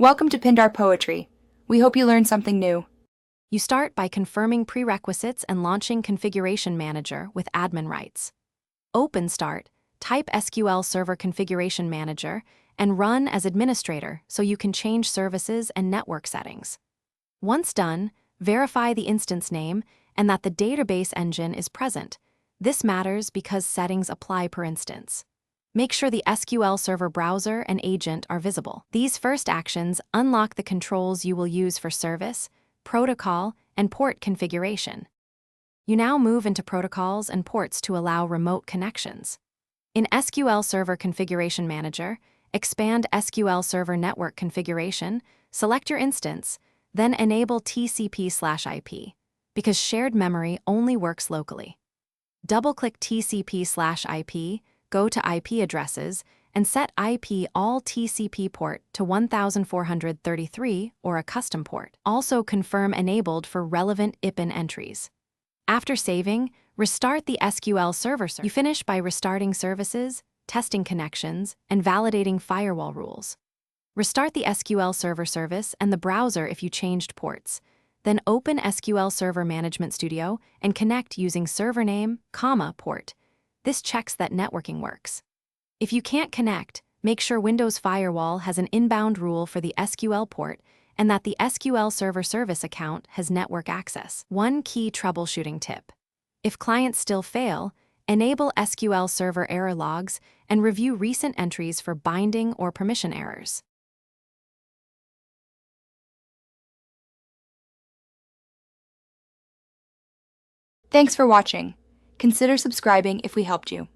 Welcome to Pindar Poetry. We hope you learned something new. You start by confirming prerequisites and launching Configuration Manager with admin rights. Open Start, type SQL Server Configuration Manager, and run as administrator so you can change services and network settings. Once done, verify the instance name and that the database engine is present. This matters because settings apply per instance. Make sure the SQL Server browser and agent are visible. These first actions unlock the controls you will use for service, protocol, and port configuration. You now move into protocols and ports to allow remote connections. In SQL Server Configuration Manager, expand SQL Server Network Configuration, select your instance, then enable TCP/IP, because shared memory only works locally. Double-click TCP/IP, go to IP addresses, and set IP all TCP port to 1433 or a custom port. Also confirm enabled for relevant IPN entries. After saving, restart the SQL Server. You finish by restarting services, testing connections, and validating firewall rules. Restart the SQL Server service and the browser if you changed ports. Then open SQL Server Management Studio and connect using server name, port. This checks that networking works. If you can't connect, make sure Windows Firewall has an inbound rule for the SQL port and that the SQL Server Service account has network access. One key troubleshooting tip. If clients still fail, enable SQL Server error logs and review recent entries for binding or permission errors. Thanks for watching. Consider subscribing if we helped you.